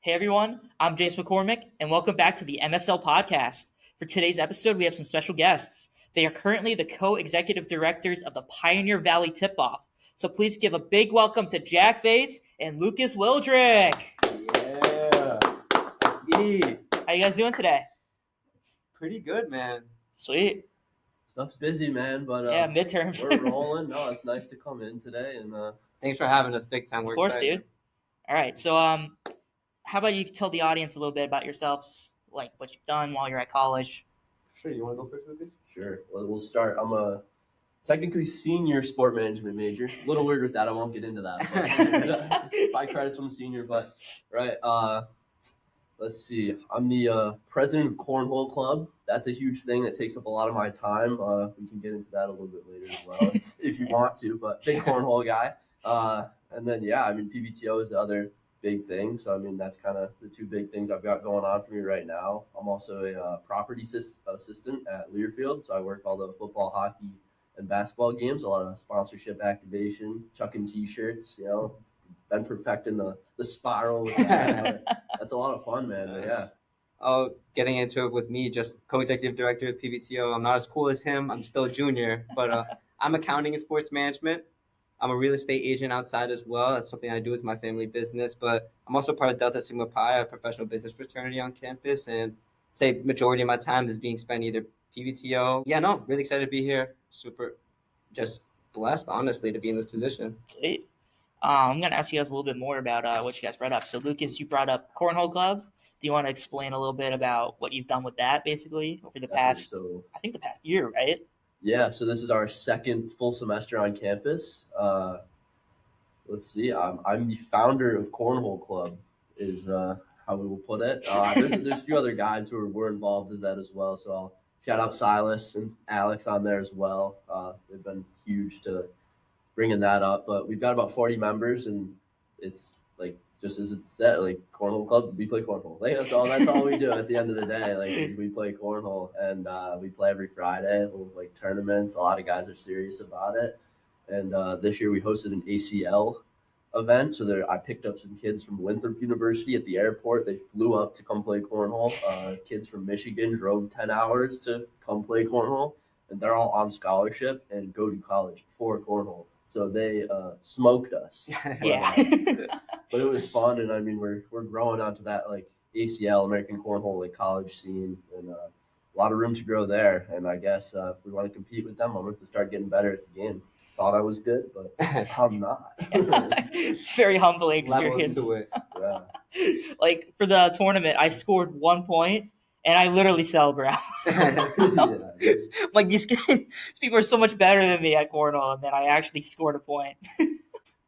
Hey everyone, I'm Jace McCormick, and welcome back to the MSL Podcast. For today's episode, we have some special guests. They are currently the co-executive directors of the Pioneer Valley Tip-Off. So please give a big welcome to Jack Bates and Lucas Wildrick. Yeah. How you guys doing today? Pretty good, man. Sweet. Stuff's busy, man, but Yeah, midterms. we're rolling. No, it's nice to come in today, and Thanks for having us, big time. Of course, dude. All right, so how about you tell the audience a little bit about yourselves, like what you've done while you're at college? Sure, you want to go first, Lucas? Sure. Well, we'll start. I'm a technically senior sport management major. A little weird with that. I won't get into that. Buy credits from senior, but right. Let's see. I'm the president of Cornhole Club. That's a huge thing that takes up a lot of my time. We can get into that a little bit later as well if you want to, but big cornhole guy. And then, PBTO is the other big thing. So, that's kind of the two big things I've got going on for me right now. I'm also a property assistant at Learfield. So I work all the football, hockey, and basketball games, a lot of sponsorship activation, chucking T-shirts, been perfecting the spiral with that. That's a lot of fun, man. But yeah. Getting into it with me, just co-executive director at PBTO. I'm not as cool as him. I'm still a junior, but I'm accounting and sports management. I'm a real estate agent outside as well. That's something I do with my family business, but I'm also part of Delta Sigma Pi, a professional business fraternity on campus, and I'd say majority of my time is being spent either PBTO. Yeah, no, really excited to be here. Super just blessed, honestly, to be in this position. Sweet. I'm going to ask you guys a little bit more about what you guys brought up. So, Lucas, you brought up Cornhole Club. Do you want to explain a little bit about what you've done with that, basically, over the past year, right? Yeah, so this is our second full semester on campus. Let's see, I'm the founder of Cornhole Club, is how we will put it. There's a few other guys who were involved in that as well, so I'll shout out Silas and Alex on there as well. They've been huge to bringing that up, but we've got about 40 members, and it's like just as it's said, like Cornhole Club, we play cornhole. Like that's all we do at the end of the day. Like we play cornhole, and we play every Friday. We'll like tournaments. A lot of guys are serious about it, and this year we hosted an ACL event. So I picked up some kids from Winthrop University at the airport. They flew up to come play cornhole. Kids from Michigan drove 10 hours to come play cornhole, and they're all on scholarship and go to college for cornhole. So they smoked us. Yeah. But it was fun, and we're growing onto that like ACL, American Cornhole, like college scene, and a lot of room to grow there. And I guess if we want to compete with them, I'm going to start getting better at the game. Thought I was good, but I'm not. It's very humbling experience. Yeah. Like for the tournament, I scored 1 point. And I literally celebrated. Like these people are so much better than me at cornhole, and then I actually scored a point. All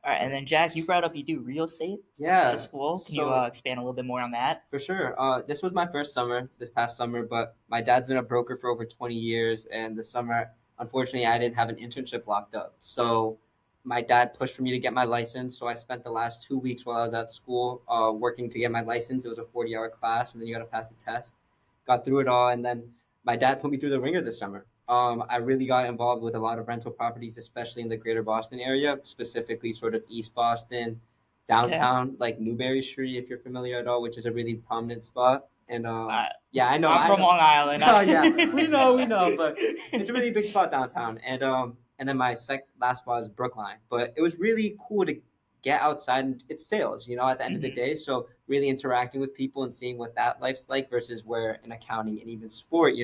right, and then Jack, you brought up you do real estate. Yeah. At school. Can you expand a little bit more on that? For sure. This was my first summer, this past summer, but my dad's been a broker for over 20 years, and this summer, unfortunately, I didn't have an internship locked up. So my dad pushed for me to get my license, so I spent the last 2 weeks while I was at school working to get my license. It was a 40-hour class, and then you got to pass a test. Got through it all, and then my dad put me through the ringer this summer. I really got involved with a lot of rental properties, especially in the greater Boston area, specifically sort of East Boston, downtown, like Newberry Street, if you're familiar at all, which is a really prominent spot. And yeah, I know. I'm from Long Island. Oh yeah, we know, but it's a really big spot downtown. And then my last spot is Brookline. But it was really cool to get outside, and it's sales, at the end of the day. So really interacting with people and seeing what that life's like versus where in accounting and even sport,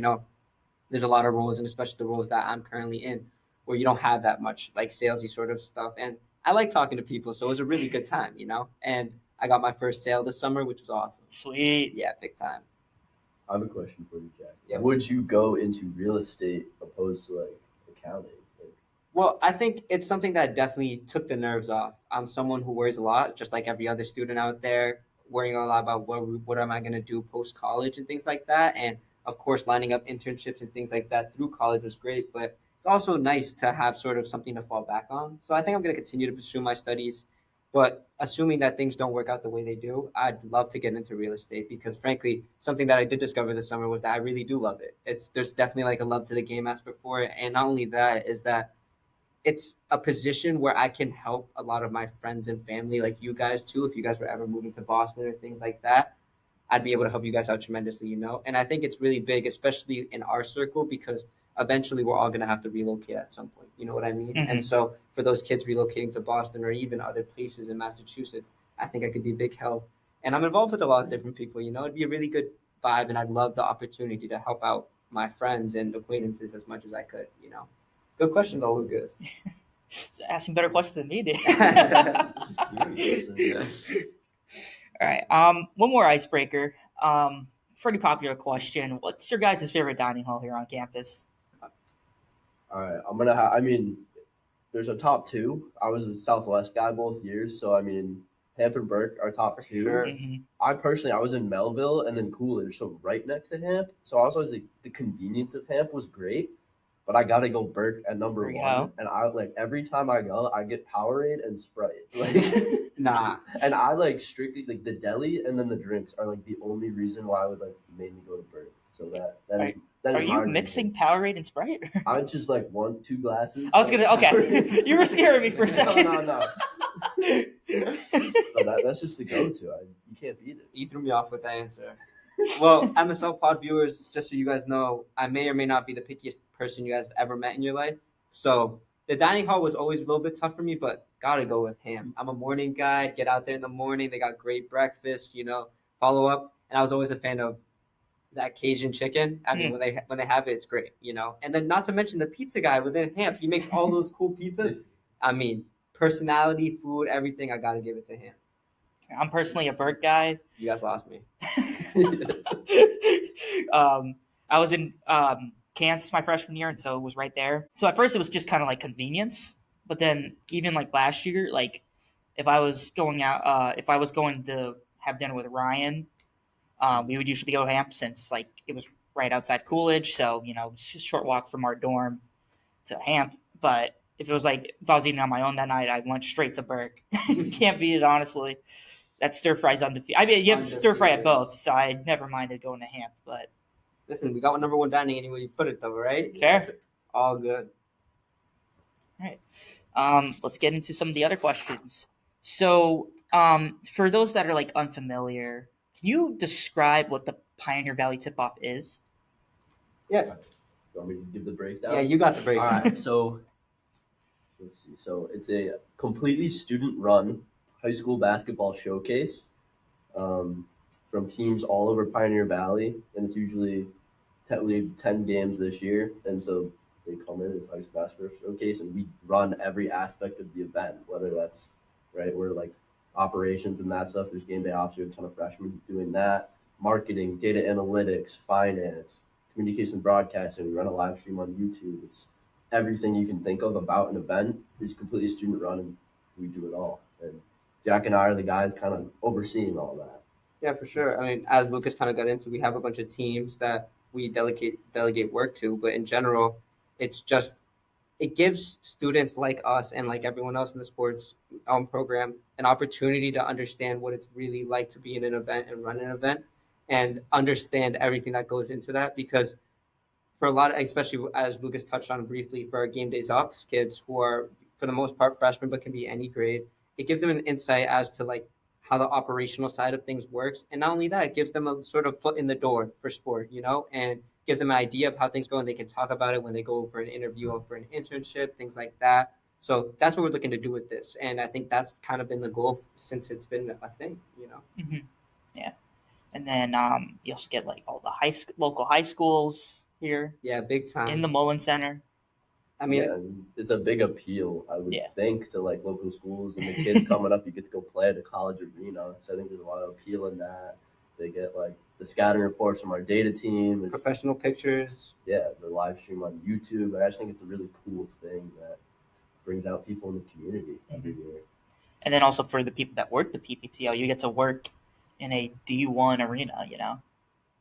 there's a lot of roles, and especially the roles that I'm currently in, where you don't have that much like salesy sort of stuff. And I like talking to people, so it was a really good time, And I got my first sale this summer, which was awesome. Sweet. Yeah, big time. I have a question for you, Jack. Yeah. Would you go into real estate opposed to like accounting? Well, I think it's something that definitely took the nerves off. I'm someone who worries a lot, just like every other student out there, worrying a lot about what am I going to do post-college and things like that. And, of course, lining up internships and things like that through college was great. But it's also nice to have sort of something to fall back on. So I think I'm going to continue to pursue my studies. But assuming that things don't work out the way they do, I'd love to get into real estate because, frankly, something that I did discover this summer was that I really do love it. There's definitely like a love to the game aspect for it. And not only that is that it's a position where I can help a lot of my friends and family, like you guys too. If you guys were ever moving to Boston or things like that, I'd be able to help you guys out tremendously, you know? And I think it's really big, especially in our circle, because eventually we're all going to have to relocate at some point. You know what I mean? Mhm. And so for those kids relocating to Boston or even other places in Massachusetts, I think I could be a big help. And I'm involved with a lot of different people, you know? It'd be a really good vibe, and I'd love the opportunity to help out my friends and acquaintances as much as I could, you know? Good question, though, Lucas. Asking better questions than me, dude. Just curious. All right. One more icebreaker. Pretty popular question. What's your guys' favorite dining hall here on campus? All right, I mean, there's a top two. I was a Southwest guy both years, so I mean, Hamp and Burke are top For two. sure. Mhm. I was in Melville and then Coolidge, so right next to Hamp. So I was always like, the convenience of Hamp was great, but I gotta go Burke at number There you one. go. And I like every time I go, I get Powerade and Sprite. Like, Nah. and I like strictly like the deli and then the drinks are like the only reason why I would like made me go to Burke. So that Are is you my mixing reason. Powerade and Sprite? I just like 1-2 glasses. I was gonna. Okay, you were scaring me for a second. No. So that's just the go-to. You can't beat it. You threw me off with that answer. Well, MSL Pod viewers, just so you guys know, I may or may not be the pickiest person you guys have ever met in your life. So the dining hall was always a little bit tough for me, but gotta go with Ham. I'm a morning guy. Get out there in the morning. They got great breakfast. You know, follow up. And I was always a fan of that Cajun chicken. I mean, when they have it, it's great. You know, and then not to mention the pizza guy within Ham. He makes all those cool pizzas. I mean, personality, food, everything. I gotta give it to him. I'm personally a Burke guy. You guys lost me. I was in Kansas my freshman year, and so it was right there. So at first it was just kind of like convenience, but then even like last year, like if I was going out, if I was going to have dinner with Ryan, we would usually go to Hamp since like it was right outside Coolidge, so you know it's just a short walk from our dorm to Hamp. But if I was eating on my own that night, I went straight to Burke. Can't beat it, honestly. That stir fry's undefeated. I mean, you have stir fry at both, so I never minded going to Hamp. But Listen, we got number one dining anywhere you put it, though, right? fair. It's all good. Let's get into some of the other questions. So, for those that are like unfamiliar, can you describe what the Pioneer Valley Tip-Off is? Yeah, You want me to give the breakdown? yeah, you got the break. All right, so let's see. So it's a completely student-run high school basketball showcase from teams all over Pioneer Valley, and it's usually technically 10 games this year. And so they come in as high school basketball showcase, and we run every aspect of the event, whether that's right, we're like operations and that stuff. There's game day ops. We have a ton of freshmen doing that. Marketing, data analytics, finance, communication broadcasting. We run a live stream on YouTube. It's everything you can think of about an event is completely student run, and we do it all. And Jack and I are the guys kind of overseeing all that. Yeah, for sure. I mean, as Lucas kind of got into, we have a bunch of teams that we delegate work to, but in general, it's just it gives students like us and like everyone else in the sports program an opportunity to understand what it's really like to be in an event and run an event and understand everything that goes into that. Because for a lot of, especially as Lucas touched on briefly, for our game days ops kids who are for the most part freshmen but can be any grade, it gives them an insight as to like how the operational side of things works, and not only that, it gives them a sort of foot in the door for sport, you know, and gives them an idea of how things go, and they can talk about it when they go for an interview or for an internship, things like that. So that's what we're looking to do with this, and I think that's kind of been the goal since it's been a thing, you know. Mm-hmm. Yeah, and then you also get like all the local high schools here Yeah, big time. in the Mullen Center. I mean, Yeah, and it's a big appeal, I would Yeah. think, to like local schools and the kids coming up. You get to go play at a college arena, so I think there's a lot of appeal in that. They get like the scouting reports from our data team, and professional pictures. yeah, the live stream on YouTube. I just think it's a really cool thing that brings out people in the community every year. And then also for the people that work the PPTO, you get to work in a D1 arena, you know.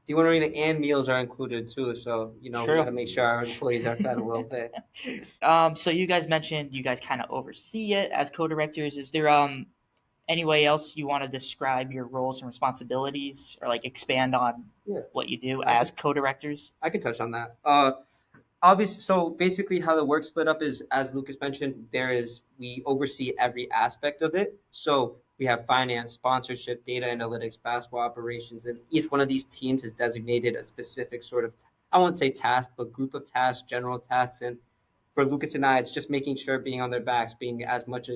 D1 arena and meals are included too, so you know True. we got to make sure our employees are fed a little bit. So you guys mentioned you guys kind of oversee it as co-directors. Is there any way else you want to describe your roles and responsibilities or like expand on Yeah. what you do I as co-directors? I can touch on that. Obviously, so basically how the work split up is, as Lucas mentioned, we oversee every aspect of it. So we have finance, sponsorship, data analytics, basketball operations, and each one of these teams is designated a specific sort of, I won't say task, but group of tasks, general tasks. And for Lucas and I, it's just making sure being on their backs, being as much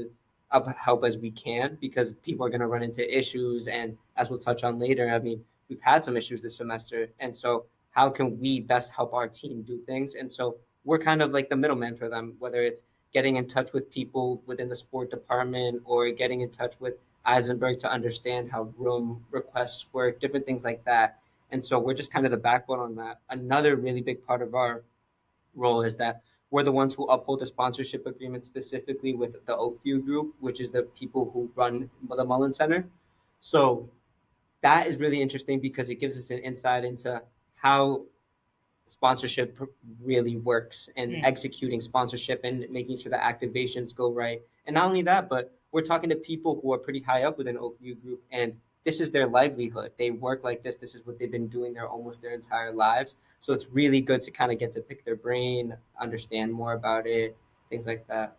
of help as we can, because people are going to run into issues. And as we'll touch on later, I mean, we've had some issues this semester. And so how can we best help our team do things? And so we're kind of like the middleman for them, whether it's getting in touch with people within the sport department or getting in touch with Eisenberg to understand how room requests work, different things like that. And so we're just kind of the backbone on that. Another really big part of our role is that we're the ones who uphold the sponsorship agreement specifically with the Oakview Group, which is the people who run the Mullen Center. So that is really interesting because it gives us an insight into how sponsorship really works and executing sponsorship and making sure the activations go right. And not only that, but we're talking to people who are pretty high up within Oakview Group, and this is their livelihood. They work like this. This is what they've been doing almost their entire lives. So it's really good to kind of get to pick their brain, understand more about it, things like that.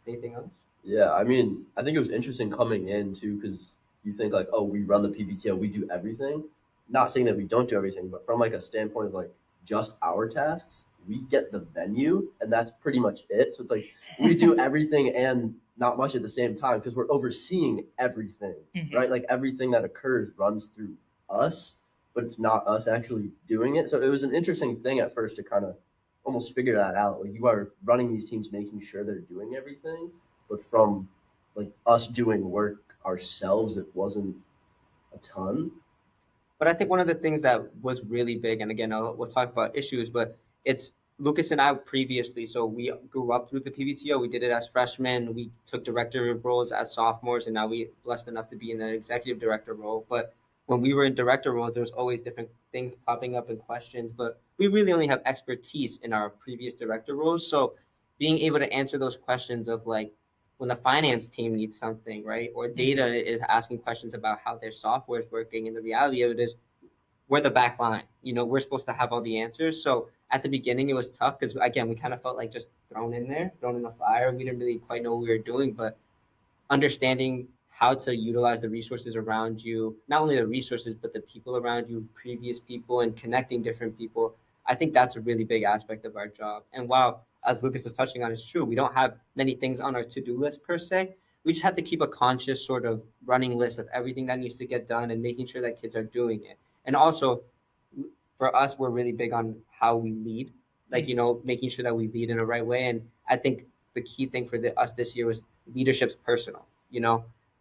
Anything else? Yeah, I mean, I think it was interesting coming in too, because you think like, oh, we run the PBTO, we do everything. Not saying that we don't do everything, but from like a standpoint of like just our tasks, we get the venue, and that's pretty much it. So it's like we do everything and not much at the same time because we're overseeing everything, right? Like everything that occurs runs through us, but it's not us actually doing it. So it was an interesting thing at first to kind of almost figure that out. Like you are running these teams, making sure they're doing everything, but from like us doing work ourselves, it wasn't a ton. But I think one of the things that was really big, and again, we'll talk about issues, but it's Lucas and I previously. So we grew up through the PBTO. We did it as freshmen. We took director roles as sophomores, and now we blessed enough to be in an executive director role. But when we were in director roles, there's always different things popping up and questions. But we really only have expertise in our previous director roles. So being able to answer those questions of like, when the finance team needs something, right? Or data is asking questions about how their software is working. And the reality of it is we're the back line. We're supposed to have all the answers. So at the beginning, it was tough because, again, we kind of felt like just thrown in the fire. We didn't really quite know what we were doing, but understanding how to utilize the resources around you, not only the resources, but the people around you, previous people, and connecting different people. I think that's a really big aspect of our job. And while, as Lucas was touching on, it's true, we don't have many things on our to-do list per se. We just have to keep a conscious sort of running list of everything that needs to get done and making sure that kids are doing it. And also, for us, we're really big on how we lead, like, making sure that we lead in the right way. And I think the key thing for us this year was leadership's personal,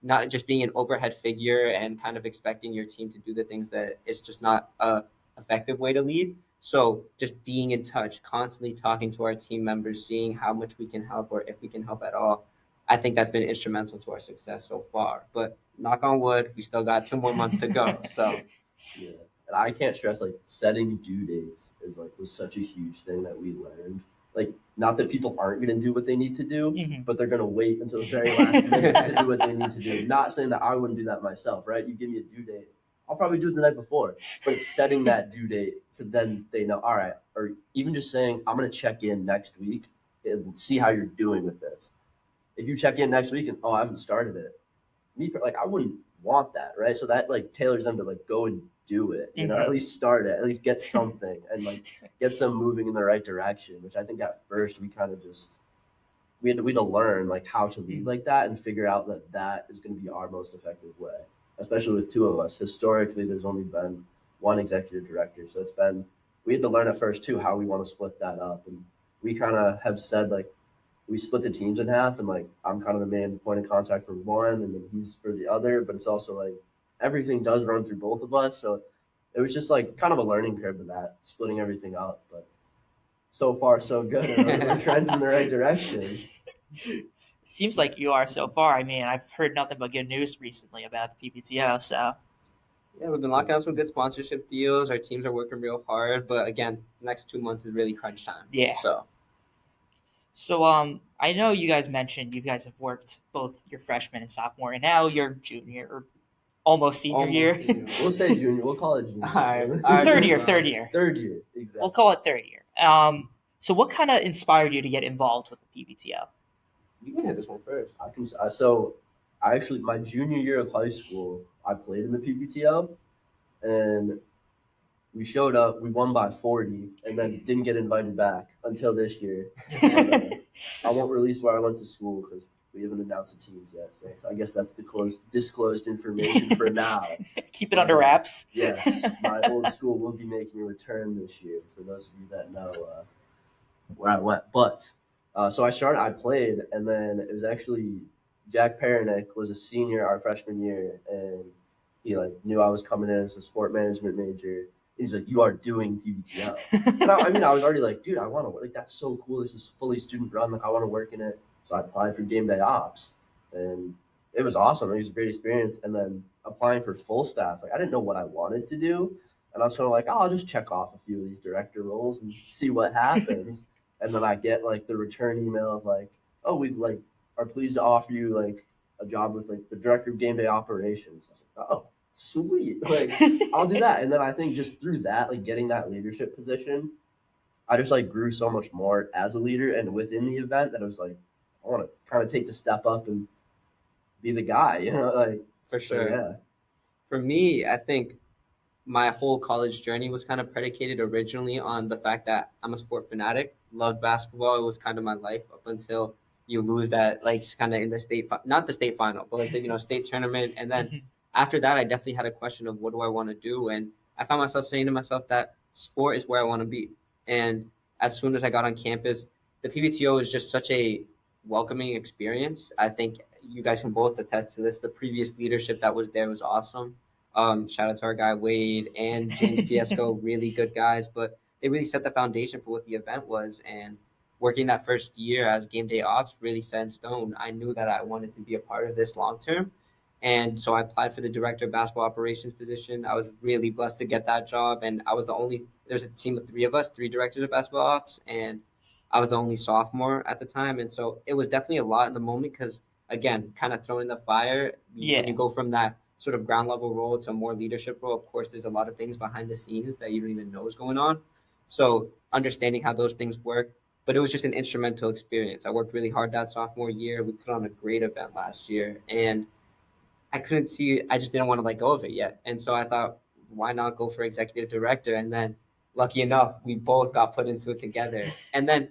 not just being an overhead figure and kind of expecting your team to do the things that is just not a effective way to lead. So just being in touch, constantly talking to our team members, seeing how much we can help or if we can help at all. I think that's been instrumental to our success so far. But knock on wood, we still got 2 more months to go. So yeah, and I can't stress like setting due dates was such a huge thing that we learned. Like, not that people aren't going to do what they need to do, but they're going to wait until the very last minute to do what they need to do. Not saying that I wouldn't do that myself, right? You give me a due date, I'll probably do it the night before. But it's setting that due date so then they know, all right, or even just saying, I'm going to check in next week and see how you're doing with this. If you check in next week and, I haven't started it, I wouldn't want that, right? So that like tailors them to like go and do it, at least start it, at least get something and like get them moving in the right direction, which I think at first we kind of just we had to learn like how to lead like that and figure out that is going to be our most effective way, especially with 2 of us. Historically, there's only been 1 executive director, so we had to learn at first too how we want to split that up. And we kind of have said like we split the teams in half, and like I'm kind of the main point of contact for one and then he's for the other, but it's also like everything does run through both of us. So it was just like kind of a learning curve of that, splitting everything up. But so far, so good. We're trending in the right direction. Seems like you are so far. I mean, I've heard nothing but good news recently about the PPTO. So yeah, we've been locking up some good sponsorship deals. Our teams are working real hard. But again, the next 2 months is really crunch time. Yeah. So I know you guys mentioned you guys have worked both your freshman and sophomore, and now you're junior or almost senior year. We'll say junior. We'll call it junior. All right. Third year. Third year, exactly. We'll call it third year. So what kind of inspired you to get involved with the PBTL? You can hit this one first. I actually, my junior year of high school, I played in the PPTL, and we showed up. We won by 40, and then didn't get invited back until this year. But, I won't release where I went to school because we haven't announced the teams yet. So I guess that's disclosed information for now. Keep it under wraps. Yes, my old school will be making a return this year. For those of you that know where I went, but so I played, and then it was actually Jack Perenick was a senior our freshman year, and he like knew I was coming in as a sport management major. He's like, "You are doing PBTL." And I was already like, "Dude, I want to work. Like, that's so cool. This is fully student run. Like, I want to work in it." So I applied for game day ops, and it was awesome. It was a great experience. And then applying for full staff, like I didn't know what I wanted to do, and I was kind of like, "Oh, I'll just check off a few of these director roles and see what happens." And then I get like the return email of like, "Oh, we like are pleased to offer you like a job with like the director of game day operations." I was like, "Oh, sweet, like I'll do that." And then I think just through that, like getting that leadership position, I just like grew so much more as a leader and within the event that I was like, I want to kind of take the step up and be the guy, like For sure. yeah. For me, I think my whole college journey was kind of predicated originally on the fact that I'm a sport fanatic, loved basketball. It was kind of my life up until you lose that, like, kind of in the not the state final, but like the state tournament. And then after that, I definitely had a question of what do I want to do, and I found myself saying to myself that sport is where I want to be. And as soon as I got on campus, the PBTO is just such a welcoming experience. I think you guys can both attest to this. The previous leadership that was there was awesome. Shout out to our guy Wade and James Piesco, really good guys, but they really set the foundation for what the event was. And working that first year as game day ops really set in stone. I knew that I wanted to be a part of this long term. And so I applied for the director of basketball operations position. I was really blessed to get that job. And I was there's a team of three of us, three directors of basketball ops. And I was the only sophomore at the time. And so it was definitely a lot in the moment because, again, kind of thrown in the fire. When you go from that sort of ground level role to a more leadership role, of course, there's a lot of things behind the scenes that you don't even know is going on. So understanding how those things work, but it was just an instrumental experience. I worked really hard that sophomore year. We put on a great event last year, and I just didn't want to let go of it yet. And so I thought, why not go for executive director? And then lucky enough, we both got put into it together. And then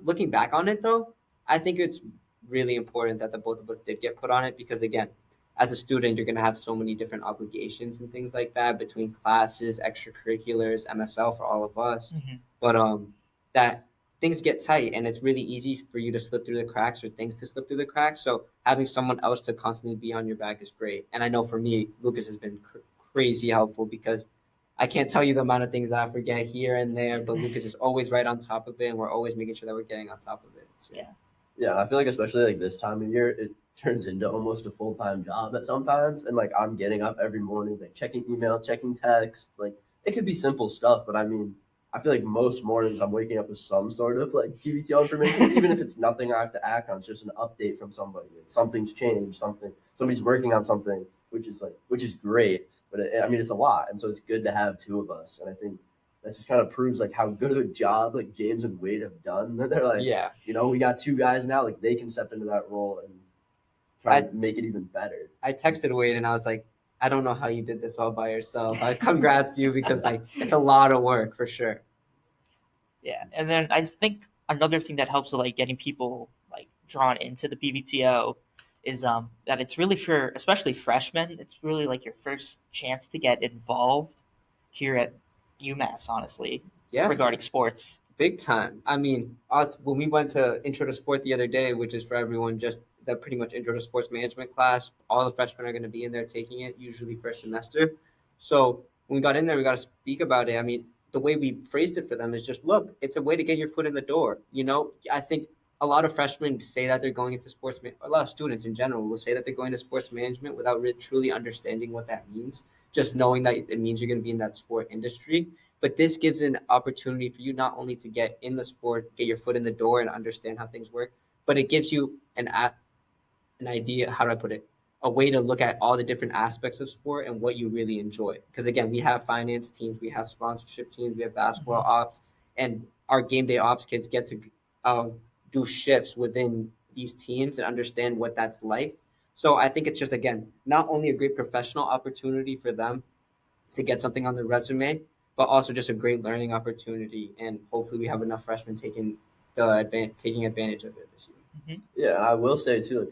looking back on it though, I think it's really important that the both of us did get put on it because again, as a student, you're going to have so many different obligations and things like that between classes, extracurriculars, MSL for all of us. But that things get tight and it's really easy for you to slip through the cracks or things to slip through the cracks. So having someone else to constantly be on your back is great. And I know for me, Lucas has been crazy helpful because I can't tell you the amount of things that I forget here and there, but Lucas is always right on top of it, and we're always making sure that we're getting on top of it. So. Yeah, I feel like especially like this time of year, it turns into almost a full-time job at sometimes. And like I'm getting up every morning, like checking email, checking text. Like it could be simple stuff, but I mean, I feel like most mornings I'm waking up with some sort of like PBTL information, even if it's nothing I have to act on. It's just an update from somebody. Something's changed, somebody's working on something, which is great. But it's a lot, and so it's good to have two of us. And I think that just kind of proves like how good of a job like James and Wade have done. That they're like, we got two guys now, like they can step into that role and try to make it even better. I texted Wade and I was like, I don't know how you did this all by yourself. Congrats you because like it's a lot of work for sure. Yeah, and then I just think another thing that helps with like getting people like drawn into the PBTO is that it's really for especially freshmen. It's really like your first chance to get involved here at UMass, honestly. Yeah, regarding sports, big time. I mean, when we went to Intro to Sport the other day, which is for everyone, just that pretty much Intro to Sports Management class. All the freshmen are going to be in there taking it, usually first semester. So when we got in there, we got to speak about it. I mean, the way we phrased it for them is just, look, it's a way to get your foot in the door. I think a lot of freshmen say that they're going into sports, a lot of students in general will say that they're going to sports management without really truly understanding what that means. Just knowing that it means you're going to be in that sport industry. But this gives an opportunity for you not only to get in the sport, get your foot in the door and understand how things work, but it gives you an idea, how do I put it, a way to look at all the different aspects of sport and what you really enjoy. Because again, we have finance teams, we have sponsorship teams, we have basketball ops, and our game day ops kids get to do shifts within these teams and understand what that's like. So I think it's just, again, not only a great professional opportunity for them to get something on their resume, but also just a great learning opportunity. And hopefully we have enough freshmen taking advantage of it this year. Yeah, I will say too, like,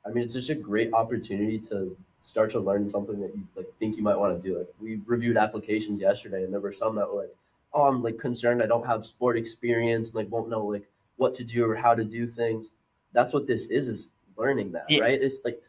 I mean, it's just a great opportunity to start to learn something that you like think you might want to do. Like we reviewed applications yesterday, and there were some that were like, "Oh, I'm like concerned I don't have sport experience and like won't know like what to do or how to do things." That's what this is learning that, Yeah. right? It's like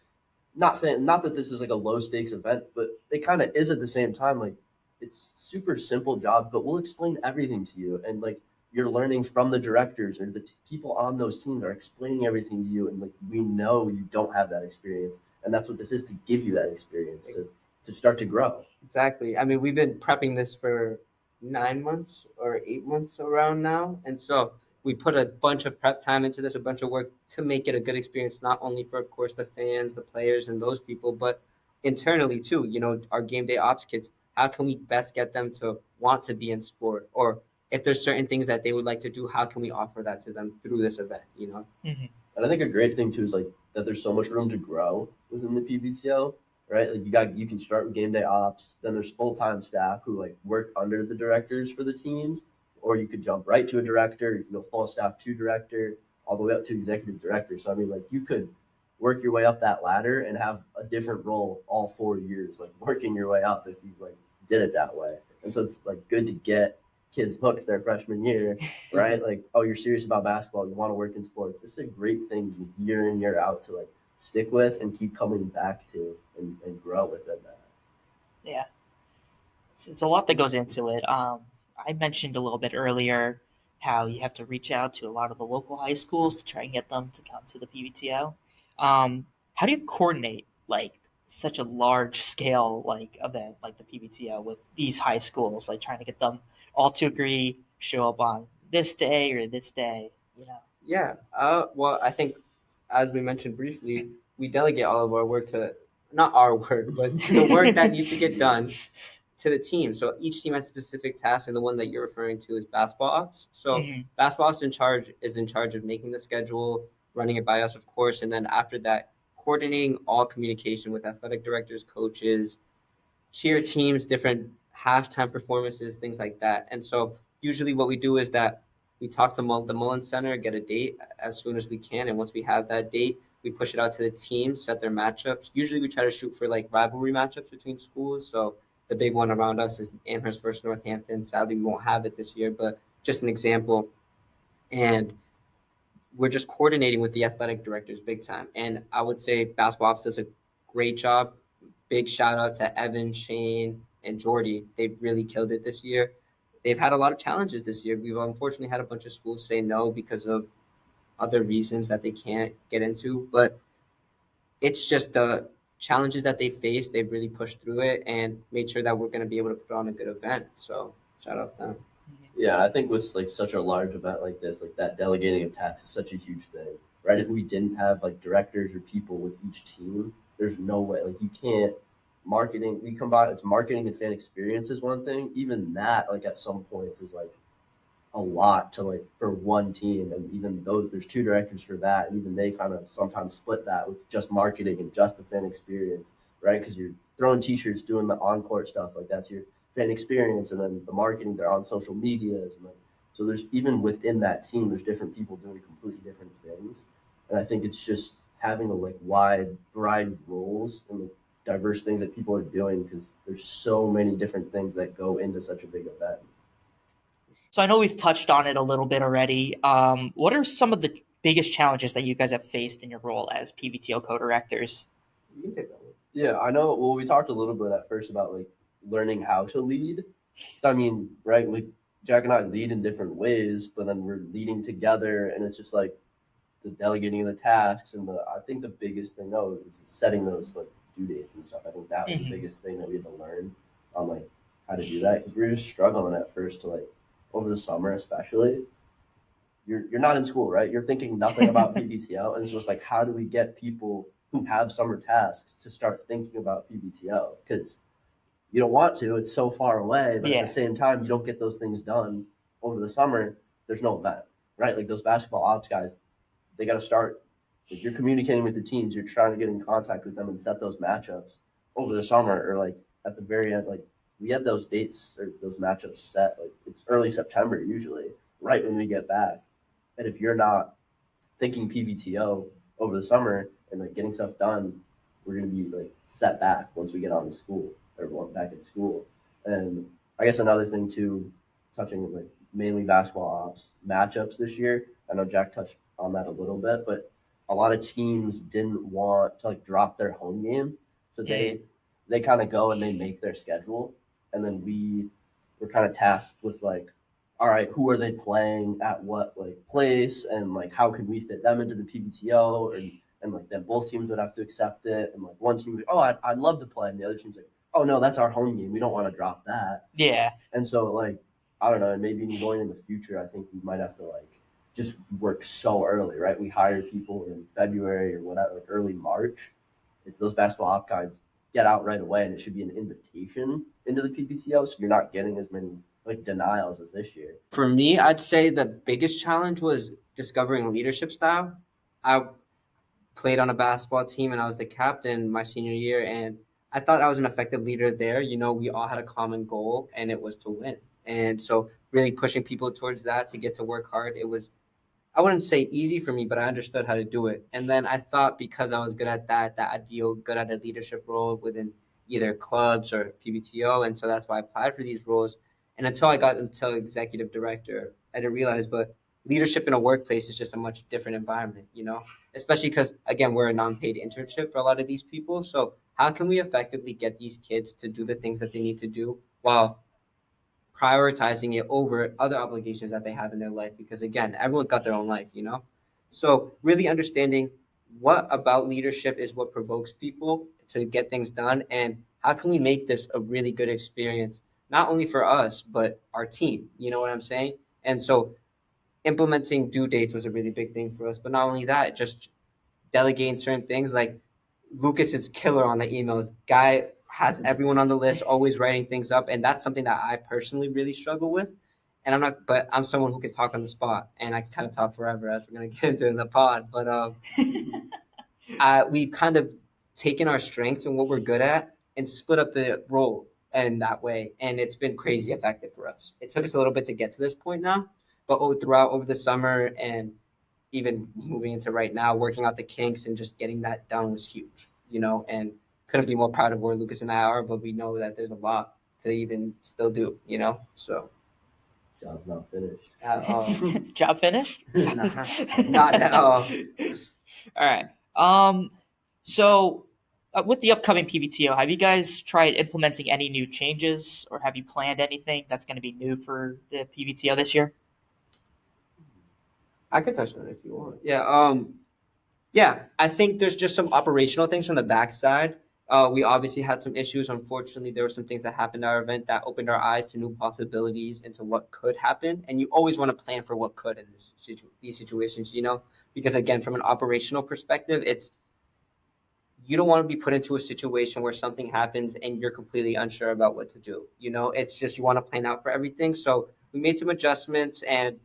not that this is like a low stakes event, but it kind of is at the same time. Like it's super simple job, but we'll explain everything to you, and like you're learning from the directors or the people on those teams are explaining everything to you, and like we know you don't have that experience, and that's what this is, to give you that experience to start to grow. Exactly. I mean, we've been prepping this for 9 months or 8 months around now, and so we put a bunch of prep time into this, a bunch of work to make it a good experience, not only for, of course, the fans, the players, and those people, but internally too. You know, our game day ops kids. How can we best get them to want to be in sport, or if there's certain things that they would like to do, how can we offer that to them through this event? You know. Mhm. And I think a great thing too is like that there's so much room to grow within the PBTO, right? Like you can start with game day ops, then there's full-time staff who like work under the directors for the teams, or you could jump right to a director, you can go full staff to director, all the way up to executive director. So I mean, like you could work your way up that ladder and have a different role all 4 years, like working your way up if you like did it that way. And so it's like good to get kids hooked their freshman year, right? Like, oh, you're serious about basketball, you want to work in sports. It's a great thing year in, year out to like stick with and keep coming back to and grow within that. Yeah. It's a lot that goes into it. I mentioned a little bit earlier how you have to reach out to a lot of the local high schools to try and get them to come to the PBTO. How do you coordinate like such a large scale like event like the PBTO with these high schools, like trying to get them all to agree, show up on this day or this day, you know? Yeah. Well, I think, as we mentioned briefly, we delegate all of our work to, not our work, but the work that needs to get done to the team. So each team has specific tasks, and the one that you're referring to is basketball ops. So Mhm. basketball ops is in charge of making the schedule, running it by us, of course, and then after that, coordinating all communication with athletic directors, coaches, cheer teams, different halftime performances, things like that. And so usually what we do is that we talk to the Mullins Center, get a date as soon as we can, and once we have that date, we push it out to the teams, set their matchups. Usually we try to shoot for like rivalry matchups between schools. So the big one around us is Amherst versus Northampton. Sadly, we won't have it this year, but just an example. And we're just coordinating with the athletic directors big time. And I would say basketball ops does a great job. Big shout out to Evan, Shane, and Jordy. They've really killed it this year. They've had a lot of challenges this year. We've unfortunately had a bunch of schools say no because of other reasons that they can't get into. But it's just the challenges that they faced. They've really pushed through it and made sure that we're going to be able to put on a good event. So shout out them. Yeah, I think with like such a large event like this, like that delegating of tasks is such a huge thing, right? If we didn't have like directors or people with each team, there's no way. Like you can't marketing. We combine it's marketing and fan experience is one thing. Even that, like at some points, is like a lot to like for one team, and even though there's two directors for that, and even they kind of sometimes split that with just marketing and just the fan experience, right? Because you're throwing t-shirts, doing the on-court stuff, like that's your fan experience, and then the marketing they're on social medias, and then so there's even within that team there's different people doing completely different things, and I think it's just having a like wide variety of roles and the diverse things that people are doing because there's so many different things that go into such a big event. So I know we've touched on it a little bit already. What are some of the biggest challenges that you guys have faced in your role as PBTO co-directors? You can take that one. Yeah, I know. Well, we talked a little bit at first about like learning how to lead. I mean, right? Like Jack and I lead in different ways, but then we're leading together, and it's just like the delegating of the tasks. And I think the biggest thing though is setting those like due dates and stuff. I think that was the biggest thing that we had to learn on like how to do that because we were just struggling at first to like over the summer especially. You're not in school, right? You're thinking nothing about PBTO, and it's just like how do we get people who have summer tasks to start thinking about PBTO because you don't want to. It's so far away, but Yeah. at the same time, you don't get those things done over the summer, there's no event, right? Like those basketball ops guys, they got to start. If you're communicating with the teams, you're trying to get in contact with them and set those matchups over the summer, or like at the very end. Like we had those dates or those matchups set. Like it's early September usually, right when we get back. And if you're not thinking PBTO over the summer and like getting stuff done, we're gonna be like set back once we get on to school or back at school. And I guess another thing too, touching like mainly basketball ops matchups this year. I know Jack touched on that a little bit, but a lot of teams didn't want to like drop their home game, so they kind of go and they make their schedule, and then we were kind of tasked with like, all right, who are they playing at what like place, and like how can we fit them into the PBTO, and like then both teams would have to accept it, and like one team would, oh, I'd love to play, and the other team's like, oh no, that's our home game, we don't want to drop that. Yeah. And so like I don't know, maybe going in the future, I think we might have to like just work so early, right? We hire people in February or whatever, like early March. It's those basketball op guys get out right away, and it should be an invitation into the PBTO, so you're not getting as many like denials as this year. For me, I'd say the biggest challenge was discovering leadership style. I played on a basketball team and I was the captain my senior year, and I thought I was an effective leader there. We all had a common goal, and it was to win. And so really pushing people towards that to get to work hard, it was, I wouldn't say easy for me, but I understood how to do it. And then I thought because I was good at that I'd be good at a leadership role within either clubs or PBTO. And so that's why I applied for these roles. And until I got into executive director, I didn't realize, but leadership in a workplace is just a much different environment, especially because, again, we're a non-paid internship for a lot of these people. So how can we effectively get these kids to do the things that they need to do while prioritizing it over other obligations that they have in their life? Because again, everyone's got their own life, so really understanding what about leadership is what provokes people to get things done, and how can we make this a really good experience, not only for us but our team, you know what I'm saying? And so implementing due dates was a really big thing for us, but not only that, just delegating certain things. Like Lucas is killer on the emails. Guy has everyone on the list, always writing things up, and that's something that I personally really struggle with. And I'm someone who can talk on the spot, and I can kind of talk forever, as we're gonna get into in the pod. But we've kind of taken our strengths and what we're good at and split up the role in that way, and it's been crazy effective for us. It took us a little bit to get to this point now, but throughout over the summer and even moving into right now, working out the kinks and just getting that done was huge, and couldn't be more proud of where Lucas and I are, but we know that there's a lot to even still do, so. Job's not finished. At all. Job finished? Not at all. All right. So with the upcoming PBTO, have you guys tried implementing any new changes, or have you planned anything that's going to be new for the PBTO this year? I could touch on it if you want. Yeah, I think there's just some operational things from the backside. We obviously had some issues. Unfortunately, there were some things that happened at our event that opened our eyes to new possibilities into what could happen. And you always want to plan for what could in these situations, because again, from an operational perspective, you don't want to be put into a situation where something happens and you're completely unsure about what to do. It's just you want to plan out for everything. So we made some adjustments, and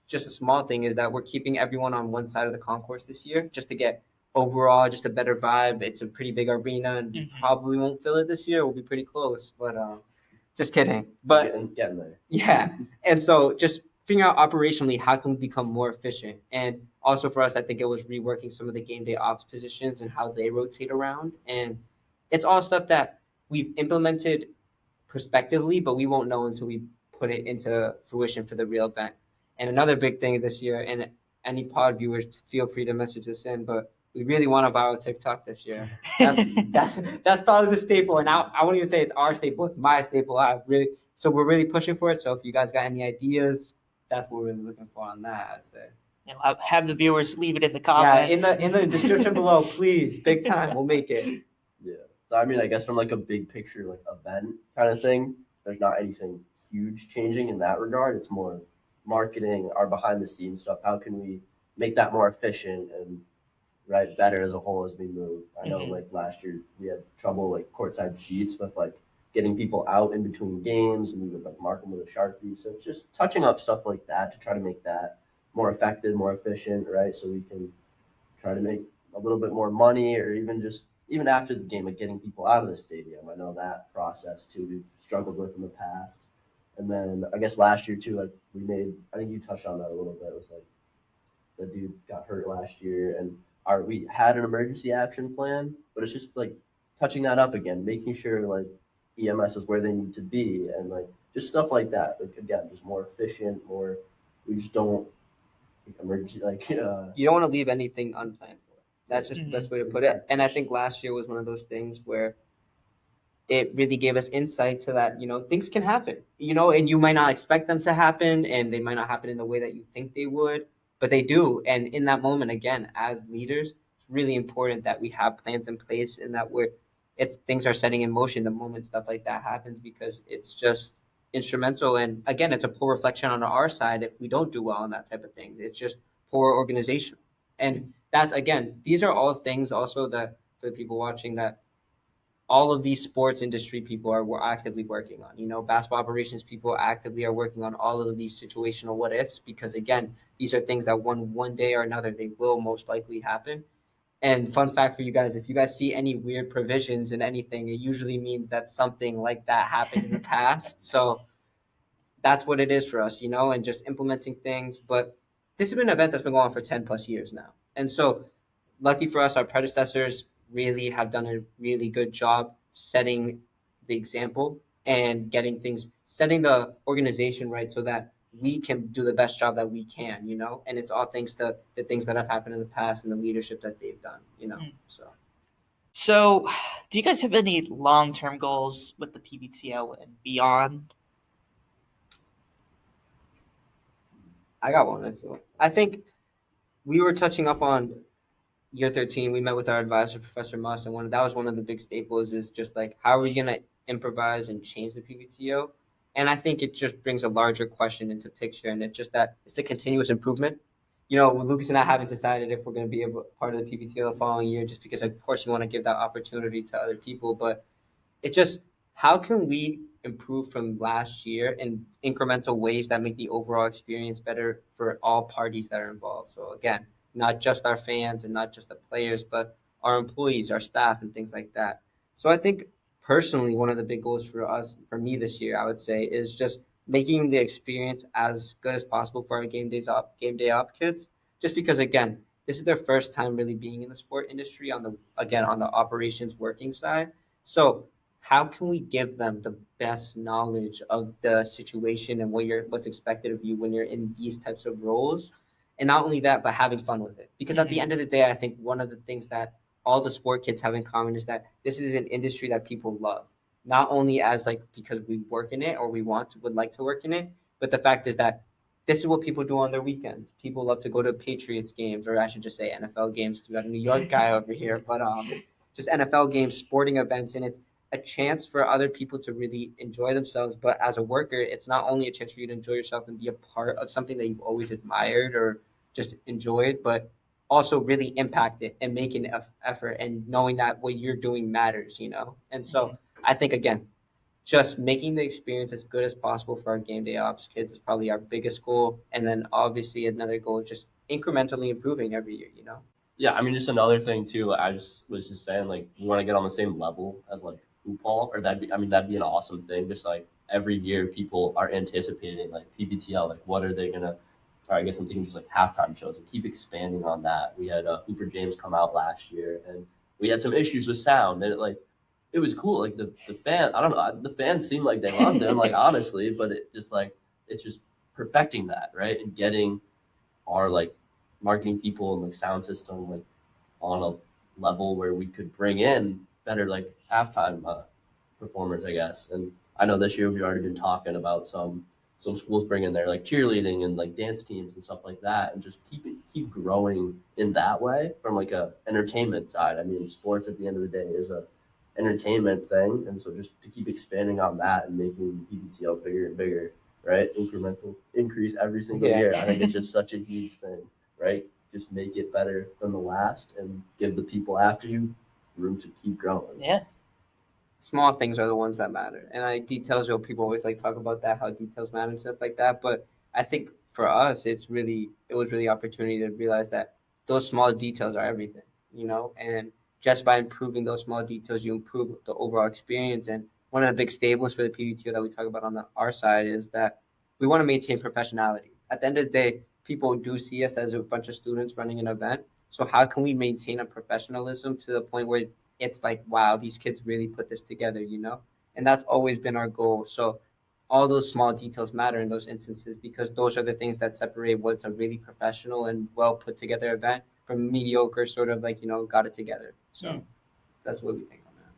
just a small thing is that we're keeping everyone on one side of the concourse this year just to get overall just a better vibe. It's a pretty big arena, and we probably won't fill it this year. We'll be pretty close, but just kidding. But getting there. Yeah, and so just figuring out operationally how can we become more efficient. And also for us, I think it was reworking some of the game day ops positions and how they rotate around. And it's all stuff that we've implemented prospectively, but we won't know until we put it into fruition for the real event. And another big thing this year, and any pod viewers, feel free to message us in, but we really want a viral TikTok this year. That's probably the staple. And I won't even say it's our staple, it's my staple. So we're really pushing for it. So if you guys got any ideas, that's what we're really looking for on that, I'd say. Have the viewers leave it in the comments. Yeah, in the description below, please. Big time, we'll make it. Yeah. So I mean, I guess from like a big picture, like event kind of thing, there's not anything huge changing in that regard. It's more marketing, our behind the scenes stuff. How can we make that more efficient and better as a whole as we move? I know like last year we had trouble like courtside seats with like getting people out in between games, and we would like mark them with a Sharpie. So it's just touching up stuff like that to try to make that more effective, more efficient, right? So we can try to make a little bit more money, or even after the game, like getting people out of the stadium. I know that process too. We've struggled with in the past. And then I guess last year too, like I think you touched on that a little bit. It was like the dude got hurt last year, and we had an emergency action plan, but it's just like touching that up again, making sure like EMS is where they need to be, and like just stuff like that. Like again, just more efficient, more. We just don't emergency like. You don't want to leave anything unplanned for. That's just the best way to put it. And I think last year was one of those things where it really gave us insight to that, things can happen, and you might not expect them to happen, and they might not happen in the way that you think they would, but they do. And in that moment, again, as leaders, it's really important that we have plans in place and that things are setting in motion the moment stuff like that happens, because it's just instrumental. And again, it's a poor reflection on our side if we don't do well on that type of thing. It's just poor organization. And that's, again, these are all things also that for the people watching, that all of these sports industry people are actively working on. Basketball operations people actively are working on all of these situational what ifs, because again, these are things that one day or another they will most likely happen. And fun fact for you guys, if you guys see any weird provisions in anything, it usually means that something like that happened in the past. So that's what it is for us, and just implementing things. But this has been an event that's been going on for 10 plus years now. And so lucky for us, our predecessors really have done a really good job setting the example and setting the organization right so that we can do the best job that we can, and it's all thanks to the things that have happened in the past and the leadership that they've done, So, do you guys have any long-term goals with the PBTO and beyond? I got one. I think we were touching up on year 13. We met with our advisor, Professor Moss, and that was one of the big staples is just like, how are we going to improvise and change the PBTO? And I think it just brings a larger question into picture, and it's the continuous improvement. Lucas and I haven't decided if we're going to be a part of the PBTO the following year, just because of course you want to give that opportunity to other people, but it's just, how can we improve from last year in incremental ways that make the overall experience better for all parties that are involved? So again, not just our fans and not just the players, but our employees, our staff, and things like that. So I think personally, one of the big goals for me this year, I would say, is just making the experience as good as possible for our game day op kids. Just because, again, this is their first time really being in the sport industry on the operations working side. So how can we give them the best knowledge of the situation and what's expected of you when you're in these types of roles? And not only that, but having fun with it. Because at the end of the day, I think one of the things that all the sport kids have in common is that this is an industry that people love. Not only as because we work in it or would like to work in it, but the fact is that this is what people do on their weekends. People love to go to Patriots games, or I should just say NFL games, because we got a New York guy over here. But just NFL games, sporting events, and it's a chance for other people to really enjoy themselves. But as a worker, it's not only a chance for you to enjoy yourself and be a part of something that you've always admired or just enjoyed, but also really impact it and make an effort and knowing that what you're doing matters, And so I think, again, just making the experience as good as possible for our game day ops kids is probably our biggest goal. And then obviously another goal is just incrementally improving every year, Yeah, I mean, just another thing too. I was just saying, like, we want to get on the same level as like football, or that'd be an awesome thing. Just like every year, people are anticipating like PBTL, like what are they gonna? Or I guess I'm thinking just like halftime shows and keep expanding on that. We had Hooper James come out last year, and we had some issues with sound, and it was cool. Like the fan, I don't know, the fans seemed like they loved him, like honestly, but it's just perfecting that, right, and getting our like marketing people and like sound system like on a level where we could bring in better like halftime performers, I guess. And I know this year we've already been talking about some schools bringing their like cheerleading and like dance teams and stuff like that, and just keep growing in that way from like a entertainment side. I mean, sports at the end of the day is a entertainment thing, and so just to keep expanding on that and making PBTL bigger and bigger, right? Incremental increase every single year. I think it's just such a huge thing, right? Just make it better than the last and give the people after you room to keep growing. Yeah. small things are the ones that matter. And details, people always like talk about that, how details matter and stuff like that. But I think for us, it was really opportunity to realize that those small details are everything, and just by improving those small details, you improve the overall experience. And one of the big staples for the PBTO that we talk about on our side is that we want to maintain professionality. At the end of the day, people do see us as a bunch of students running an event. So how can we maintain a professionalism to the point where it's like, wow, these kids really put this together. And that's always been our goal. So all those small details matter in those instances because those are the things that separate what's a really professional and well put together event from mediocre sort of like, got it together. So that's what we think on that.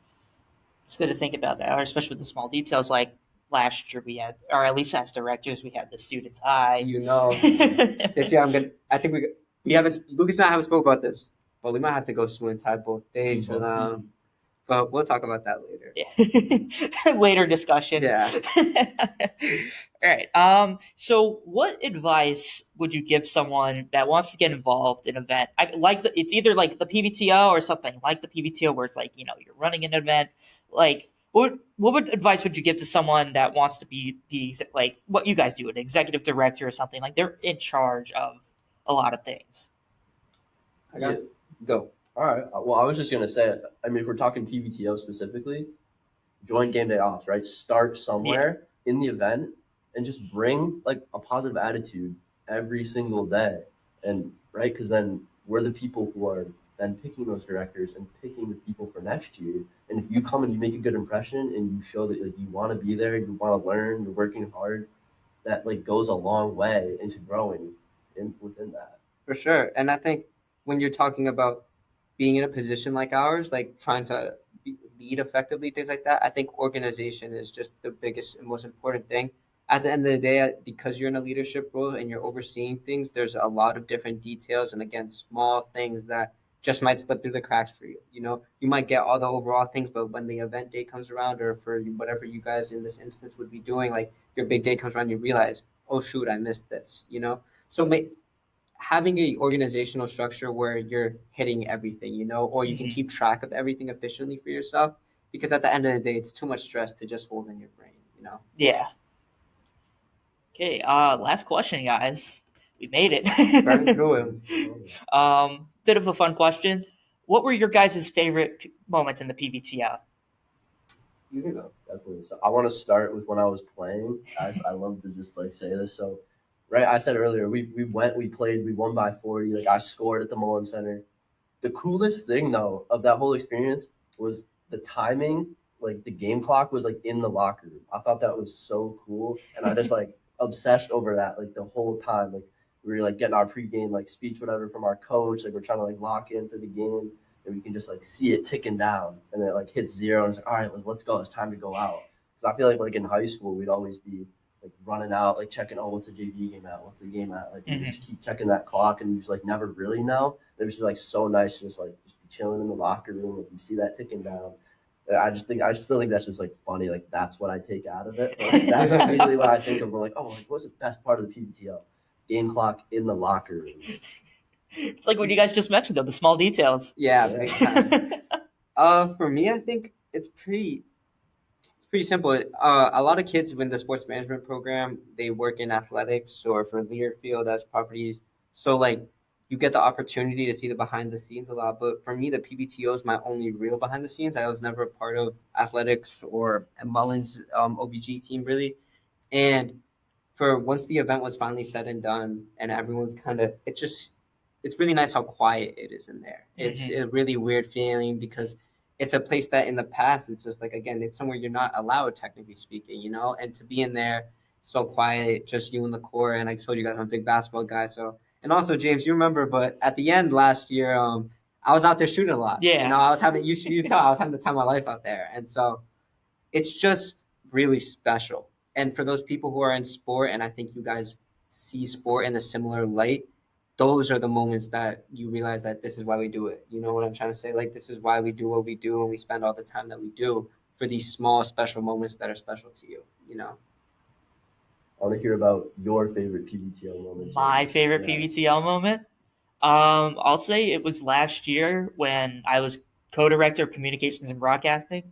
It's good to think about that, especially with the small details. Like last year, we had, or at least as directors, we had the suit and tie. This year I think we haven't. Lucas and I haven't spoke about this, but we might have to go suit and tie both days for them. But we'll talk about that later. Yeah. Later discussion. Yeah. All right. So what advice would you give someone that wants to get involved in an event? It's either like the PBTO or something like the PBTO where it's like, you're running an event. Like what advice would you give to someone that wants to be like what you guys do, an executive director or something? Like they're in charge of a lot of things. I guess go. All right. Well, I was just gonna say, I mean, if we're talking PBTO specifically, join game day ops, right? Start somewhere in the event and just bring like a positive attitude every single day, and right, because then we're the people who are then picking those directors and picking the people for next year. And if you come and you make a good impression and you show that like you want to be there, you want to learn, you're working hard, that like goes a long way into growing within that. For sure, and I think when you're talking about being in a position like ours, like trying to lead effectively, things like that, I think organization is just the biggest and most important thing. At the end of the day, because you're in a leadership role and you're overseeing things, there's a lot of different details and, again, small things that just might slip through the cracks for you. You might get all the overall things, but when the event day comes around or for whatever you guys in this instance would be doing, like your big day comes around, you realize, oh, shoot, I missed this, So having a organizational structure where you're hitting everything, or you can keep track of everything efficiently for yourself, because at the end of the day, it's too much stress to just hold in your brain, Yeah. Okay. Last question, guys. We made it. Burn through it. Bit of a fun question. What were your guys' favorite moments in the PBTO? You can go. Definitely. So I want to start with when I was playing. I love to just like say this. So right, I said earlier, we played, we won by 40. Like I scored at the Mullen Center. The coolest thing though of that whole experience was the timing. Like the game clock was like in the locker room. I thought that was so cool, and I just like obsessed over that like the whole time. Like we were like getting our pregame like speech, whatever, from our coach. Like we're trying to like lock in for the game, and we can just like see it ticking down, and then it like hits 0, and it's like, all right, like, let's go. It's time to go out. Because I feel like in high school we'd always be like running out, like checking, oh, what's the JV game at? What's the game at? Like you just keep checking that clock, and you just like never really know. It was just like so nice, to just be chilling in the locker room. Like you see that ticking down. I still think that's just like funny. Like that's what I take out of it. Like, that's immediately what I think of. We're like, oh, like, what's the best part of the PBTO? Game clock in the locker room. It's like what you guys just mentioned, though, the small details. Yeah, big time. For me, I think it's pretty simple. A lot of kids in the sports management program, they work in athletics or for Learfield as properties. So like you get the opportunity to see the behind the scenes a lot. But for me, the PBTO is my only real behind the scenes. I was never a part of athletics or Mullen's OBG team really. And for once the event was finally said and done and everyone's it's really nice how quiet it is in there. It's a really weird feeling because it's a place that in the past, it's just like, again, it's somewhere you're not allowed, technically speaking, and to be in there so quiet, just you and the core. And I told you guys I'm a big basketball guy. So, and also James, you remember, but at the end last year, I was out there shooting a lot. Yeah. I was having, you tell, I was having the time of my life out there. And so it's just really special. And for those people who are in sport, and I think you guys see sport in a similar light, those are the moments that you realize that this is why we do it. You know what I'm trying to say? Like, this is why we do what we do, and we spend all the time that we do for these small, special moments that are special to you, I want to hear about your favorite PBTO moment. My favorite PBTO moment? I'll say it was last year when I was co-director of communications and broadcasting.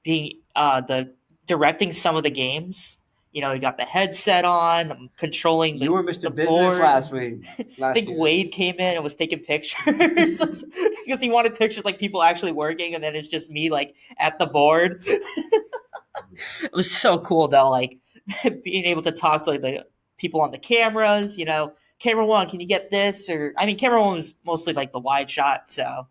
being the directing some of the games. You know, you got the headset on, I'm controlling You were the Mr. Business board. last week. I think year. Wade came in and was taking pictures because he wanted pictures like people actually working, and then it's just me like at the board. It was so cool though, like being able to talk to like the people on the cameras. You know, camera one, can you get this? Or I mean, camera one was mostly like the wide shot, so.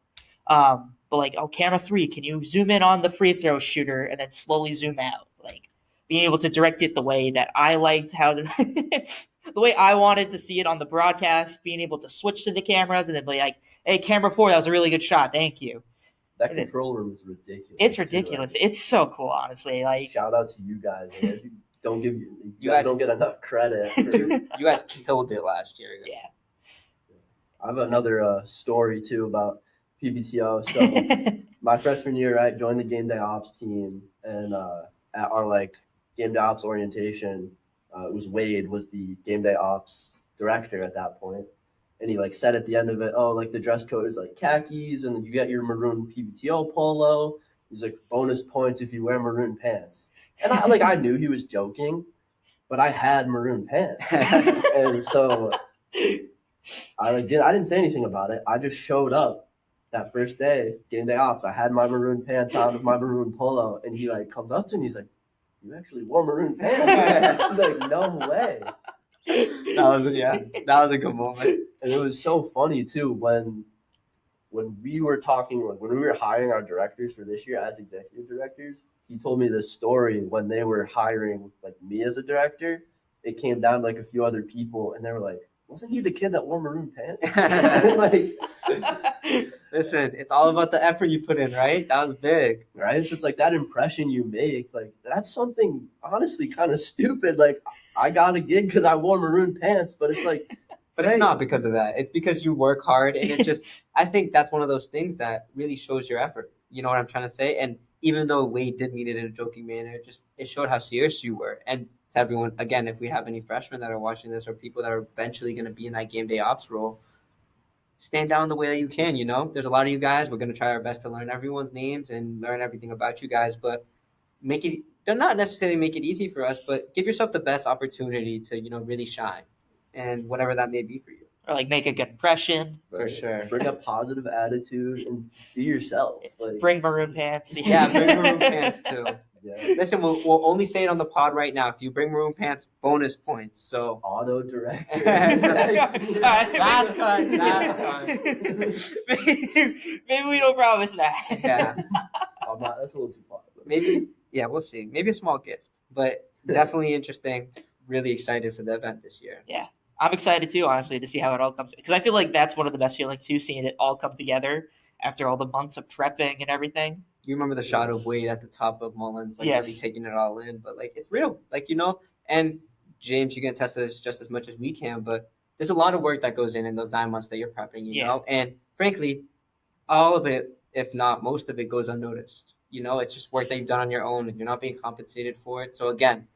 But like, oh, camera three, can you zoom in on the free throw shooter and then slowly zoom out? Like being able to direct it the way that I liked, how the way I wanted to see it on the broadcast, being able to switch to the cameras and then be like, hey, camera four, that was a really good shot, thank you. That And control room is ridiculous. It's ridiculous. Too, It's so cool, honestly. Like, shout out to you guys. Man. You guys don't get enough credit. You guys killed it last year. Yeah. I have another story too about PBTO. So my freshman year, I joined the game day ops team, and at our like game day ops orientation, it was Wade was the game day ops director at that point, and he like said at the end of it, oh, like the dress code is like khakis, and then you get your maroon PBTO polo. He's like bonus points if you wear maroon pants, and I knew he was joking, but I had maroon pants, and so I didn't say anything about it. I just showed up that first day, game day ops. I had my maroon pants on with my maroon polo, and he like comes up to me. He's like, "You actually wore maroon pants?" I was like, "No way." That was a good moment. And it was so funny too when we were talking, like when we were hiring our directors for this year as executive directors. He told me this story when they were hiring like me as a director. It came down to, like a few other people, and they were like, wasn't he the kid that wore maroon pants? Like, listen, it's all about the effort you put in, right? That was big, right? So it's like that impression you make, like that's something honestly kind of stupid. Like I got a gig because I wore maroon pants, but it's like, but hey. It's not because of that. It's because you work hard, and it just. I think that's one of those things that really shows your effort. You know what I'm trying to say? And even though Wade did mean it in a joking manner, it showed how serious you were. And to everyone, again, if we have any freshmen that are watching this or people that are eventually going to be in that game day ops role, stand down the way that you can. You know, there's a lot of you guys. We're going to try our best to learn everyone's names and learn everything about you guys, but make it. Do not necessarily make it easy for us, but give yourself the best opportunity to really shine, and whatever that may be for you. Or like make a good impression. For sure. Bring a positive attitude and be yourself. Like, bring maroon pants. Yeah, bring maroon pants too. Yeah. Listen, we'll only say it on the pod right now. If you bring maroon pants, bonus points. So auto director. That's cut. Maybe we don't promise that. Yeah. That's a little too far. Maybe. Yeah, we'll see. Maybe a small gift, but definitely interesting. Really excited for the event this year. Yeah. I'm excited too, honestly, to see how it all comes. Because I feel like that's one of the best feelings too, seeing it all come together after all the months of prepping and everything. You remember the shot of Wade at the top of Mullins, like yes. really taking it all in, but like it's real, like And James, you can attest to this just as much as we can, but there's a lot of work that goes in those 9 months that you're prepping, you know. And frankly, all of it, if not most of it, goes unnoticed. It's just work that you've done on your own, and you're not being compensated for it. So again,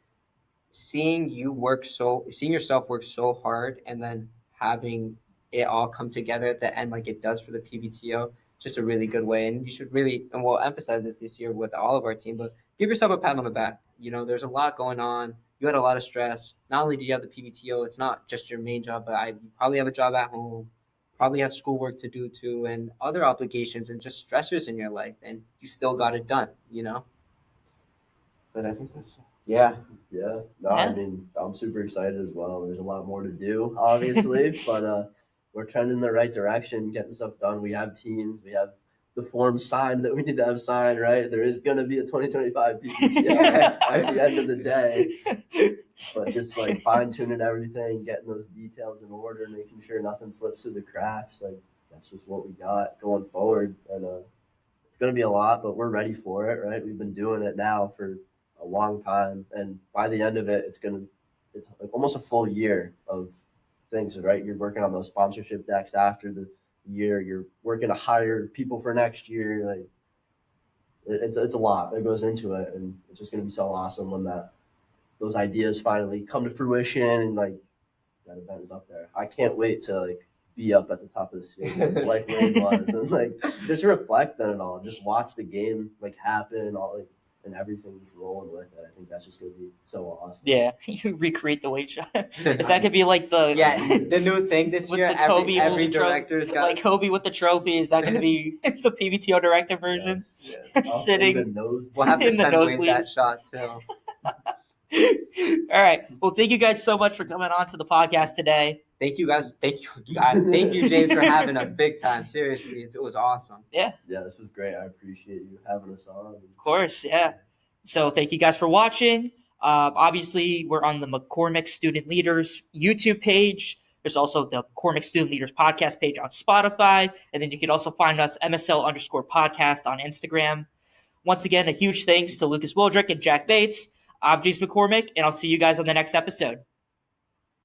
seeing yourself work so hard and then having it all come together at the end like it does for the PBTO, just a really good way. And you should really, and we'll emphasize this year with all of our team, but give yourself a pat on the back. There's a lot going on. You had a lot of stress. Not only do you have the PBTO, it's not just your main job, but you probably have a job at home, probably have schoolwork to do too, and other obligations and just stressors in your life, and you still got it done, But I think that's Yeah. No, I mean, I'm super excited as well. There's a lot more to do, obviously, but we're trending in the right direction, getting stuff done. We have teams. We have the forms signed that we need to have signed, right? There is going to be a 2025 PPTO at the end of the day. But just like fine-tuning everything, getting those details in order, making sure nothing slips through the cracks. Like, that's just what we got going forward. And it's going to be a lot, but we're ready for it, right? We've been doing it now for a long time, and by the end of it, it's like almost a full year of things, right? You're working on those sponsorship decks after the year. You're working to hire people for next year. Like it's a lot that goes into it, and it's just going to be so awesome when those ideas finally come to fruition and like that event is up there. I can't wait to like be up at the top of the stadium like Wade was, and like just reflect on it all, just watch the game like happen, all like. and everything just rolling with it. I think that's just gonna be so awesome. Yeah, you recreate the weight shot. Is that could be like the the new thing this with year? the Kobe Every holding trophy, director's got like Kobe with the trophy. Is that going to be the PBTO director version? Yes, yes. Sitting In the nose. We'll have to in the send Wade that nosebleeds. shot too. All right. Well, thank you guys so much for coming on to the podcast today. Thank you guys. Thank you, James, for having us big time. Seriously, it was awesome. Yeah, this was great. I appreciate you having us on. Of course, yeah. So thank you guys for watching. Obviously, we're on the McCormick Student Leaders YouTube page. There's also the McCormick Student Leaders podcast page on Spotify. And then you can also find us MSL_podcast on Instagram. Once again, a huge thanks to Lucas Wildrick and Jack Bates. I'm James McCormick, and I'll see you guys on the next episode.